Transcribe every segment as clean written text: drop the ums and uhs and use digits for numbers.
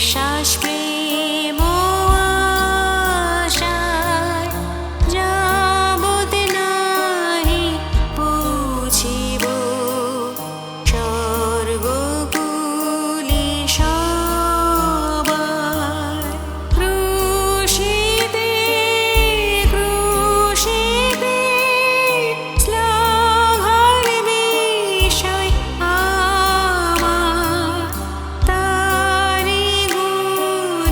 বিশ্বাস প্রেম আশায় যাবত নাহি পুছিব স্বর্গকুলে সবার। ক্রুশিতে ক্রুশিতে শ্লাঘার বিষয় আমার, তারি গুণ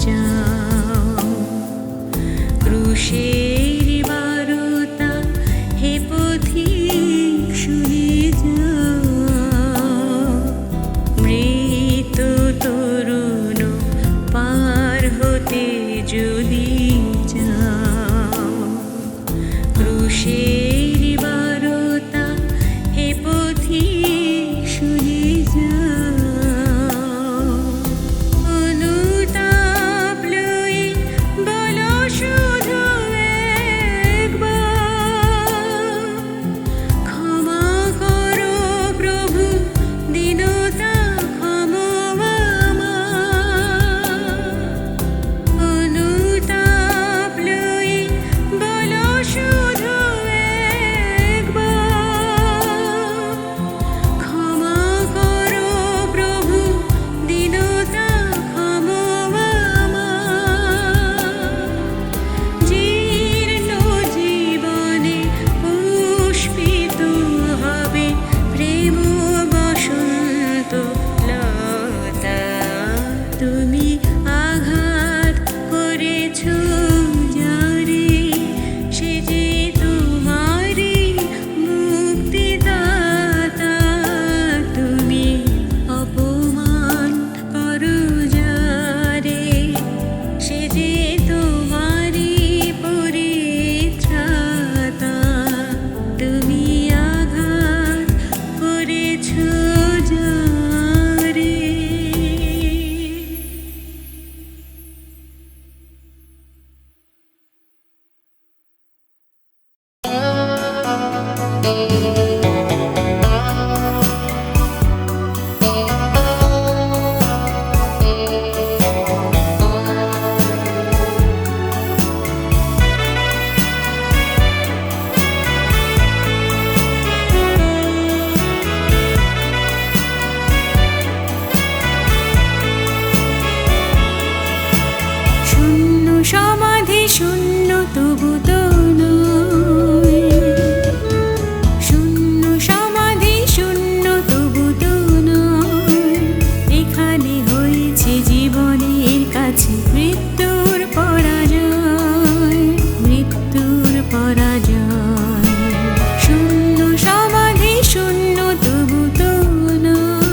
যাও। ক্রুশের বারতা হে পথিক শুনে যাও। মৃত তরুণ পার হতে যদি যাও। ক্রুশের বারতা হে পথিক শুনে যাও। অনুতাপ লয়ে বলো শুধু একবার, ক্ষমা করো প্রভু দীনতা ক্ষমা আমার। অনুতাপ লয়ে বলো শুধু একবার, ক্ষমা করো প্রভু দীনতা ক্ষমা আমার। জীর্ণ জীবনে পুষ্পিত হবে প্রেম বসন্ত লতা। তুমি আঘাত করেছ যারে, সে যে তোমারই মুক্তিদাতা। তুমি অপমান করো যারে, সে যে তোমারই পরিত্রাতা। তুমি আঘাত করেছ যারে। শূন্য সমাধি শূন্য তবু তো নয়। শূন্য সমাধি শূন্য তবু তো নয়। এখানে হয়েছে জীবনের কাছে মৃত্যুর পরাজয়, মৃত্যুর পরাজয়। শূন্য সমাধি শূন্য তবু তো নয়।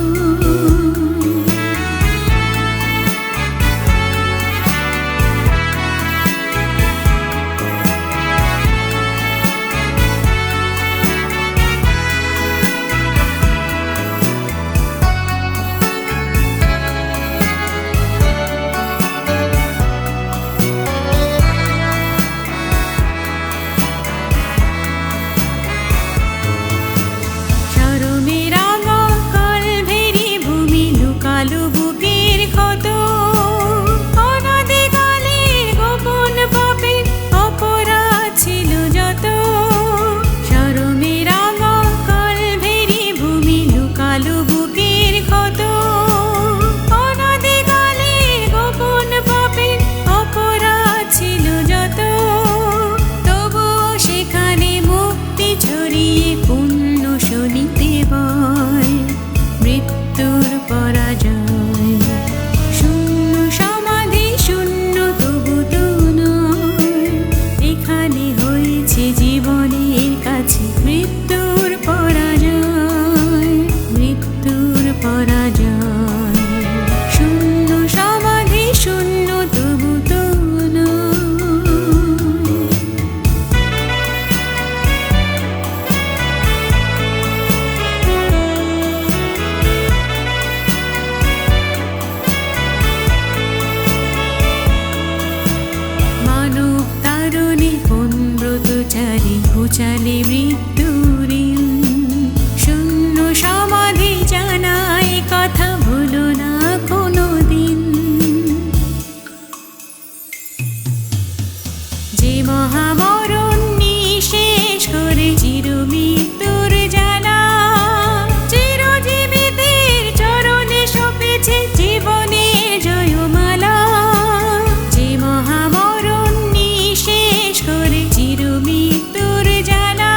ঘুচালে মৃত্যুর শূন্য সমাধি জানাই কথা ভুলো না কোনো দিন। যে মহামরণ নিঃশেষ করে চিরমৃত্যুর জ্বালা, চিরজীবিতের চরণে সপেছে জীবনের জয়মালা। যে মহামরণ নিঃশেষ করে চিরমৃত্যুর জ্বালা,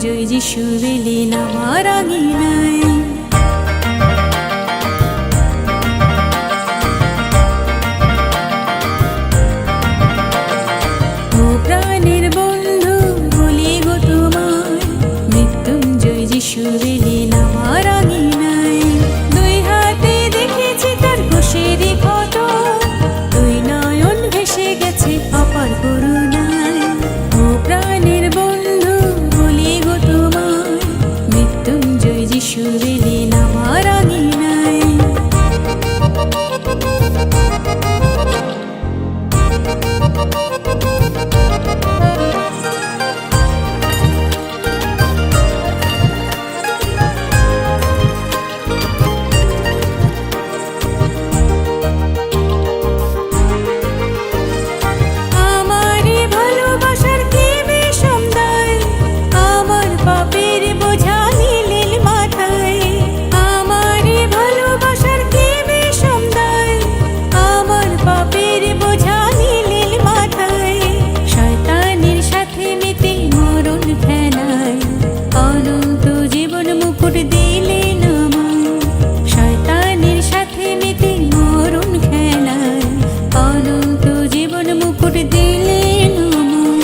মৃত্যুঞ্জয় যিশু এলেন আমার আঙিনায়। ও প্রাণের বন্ধু বলি গো তোমায়, মৃত্যুঞ্জয় যিশু এলেন আমার আঙিনায়। দুই হাতে দেখেছি তার ঘোষের ক্ষত, দুই নয়ন ভেসে গেছে অপার করুণায়। ও প্রাণের বন্ধু বলি গো তোমায়, মৃত্যুঞ্জয় যিশু এলেন আমার আঙিনায়। আমারে ভালোবাসার কি বিষম দায়, আমার পাপের বোঝা নিলেন মাথায়। আমারে ভালোবাসার কি বিষম দায়, আমার পাপের বোঝা নিলেন মাথায়। শয়তানের সাথে মেতে মরণ খেলায়, অনন্ত জীবন মুকুট দিলেন আমায়। শয়তানের সাথে মেতে মরণ খেলায়, অনন্ত জীবন মুকুট দিলেন আমায়।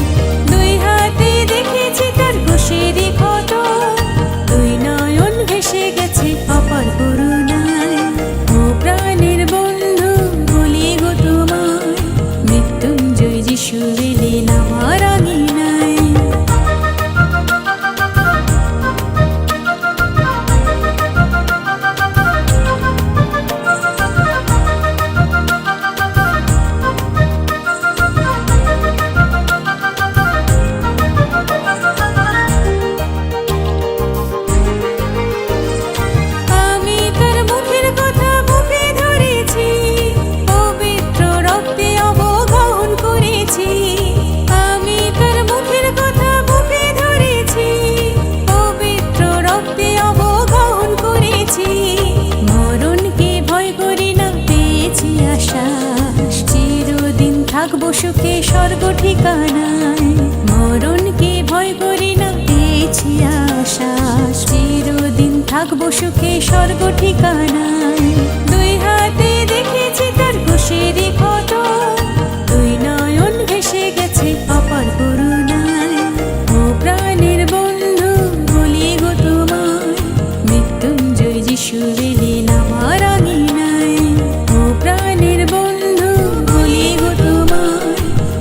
দুই হাতে দেখেছি তার ঘোষের ক্ষত, দুই নয়ন ভেসে গেছে অপার করুণায়। ও প্রাণের বন্ধু বলি গো তোমায়, মৃত্যুঞ্জয় যিশু এলেন আমার আঙিনায়। আমি তার মুখের কথা বুকে ধরেছি, পবিত্র রক্তে অবগাহন করেছি। আমি তার মুখের কথা বুকে ধরেছি, পবিত্র রক্তে অবগাহন করেছি। মরণকে ভয় করি না, পেয়েছি আশ্বাস, চিরদিন থাকবো সুখে স্বর্গ ঠিকানায়। মরণকে ভয় করি না, পেয়েছি আশ্বাস, চিরদিন থাকবো সুখে স্বর্গ ঠিকানায়। দুই হাতে দেখেছি তার ঘোষের ক্ষত, দুই নয়ন ভেসে গেছে অপার করুণায়। ও প্রাণের বন্ধু বলি গো তোমায়, মৃত্যুঞ্জয় যিশু এলেন আমার আঙিনায়। ও প্রাণের বন্ধু বলি গো তোমায়,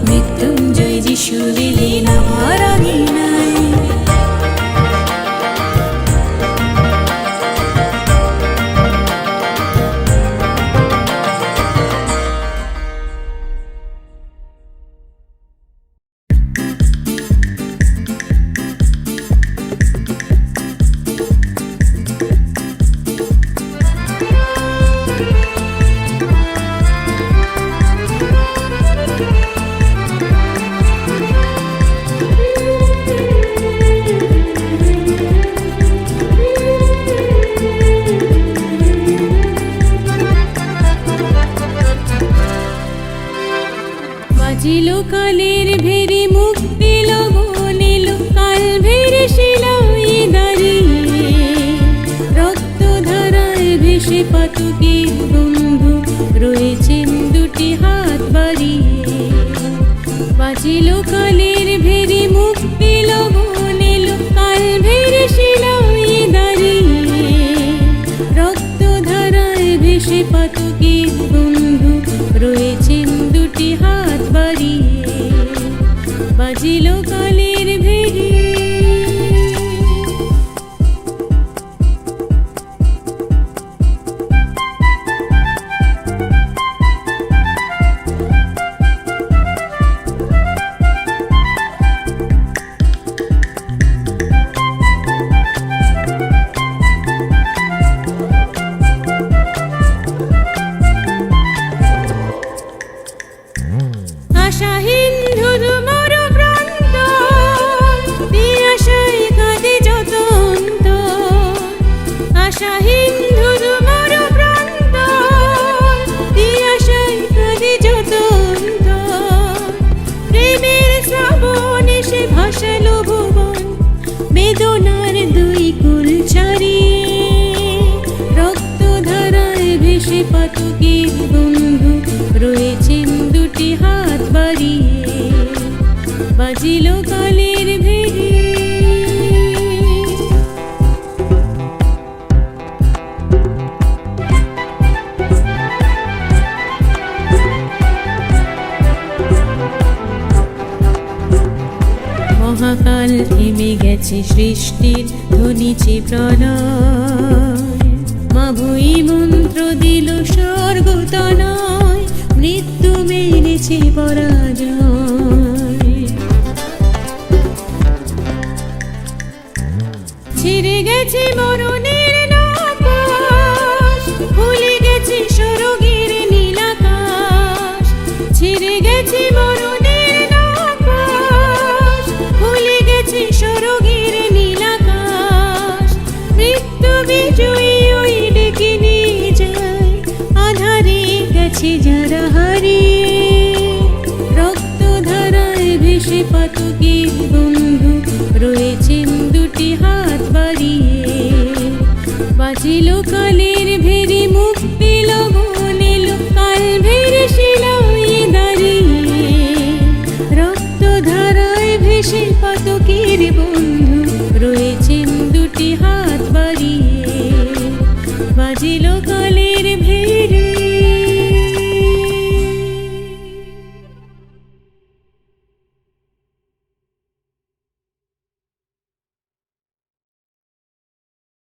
মৃত্যুঞ্জয় যিশু এলেন আমার আঙিনায়। বাজিল কালের ভেরি মুক্তি লগন এলো, কাল ভেরি শিলায় দাঁড়িয়ে। রক্ত ধারায় ভেসে পাতকের বন্ধু রয়েছেন দুটি হাত বাড়িয়ে। বাজিল কালের ভেরি মুক্তি লগন এলো, কাল ভেরি শিলায় দাঁড়িয়ে। রক্ত ধারায় ভেসে পাতকের বন্ধু রয়েছেন দুটি হাত বাড়িয়ে। বাজিল কালের ভেরি। আশাহীন ধুধু মরু প্রান্ত, বাজিল কালের ভেরি। মহাকাল থেমে গেছে সৃষ্টির ধ্বনিছে প্রলয়, মা ভুই মন্ত্র দিল স্বর্গতনয়, মৃত্যু মেনেছে পরাজয়। ছিঁড়ে গেছে মরণের নাপাশ, ভুলে গেছে স্বর্গের নীলাকাশ। ছিঁড়ে গেছে মরণের নাপাশ, ভুলে গেছে স্বর্গের নীলাকাশ। মৃত্যু বিজয়ী ওই ডেকে নিয়ে যায়, আধারে গেছে যারা হারিয়ে। রক্ত ধারায় ভেসে পাতকের বন্ধু রয়েছেন দুটি হাত বাড়িয়ে। বাজিল কালের ভেরি, মুক্তি লগন এলো কাল ভেরি শিলায় দাঁড়িয়ে। রক্ত ধারায় ভেসে পাতকের বন্ধু রয়েছেন দুটি হাত বাড়িয়ে। বাজিল কালের ভেরি।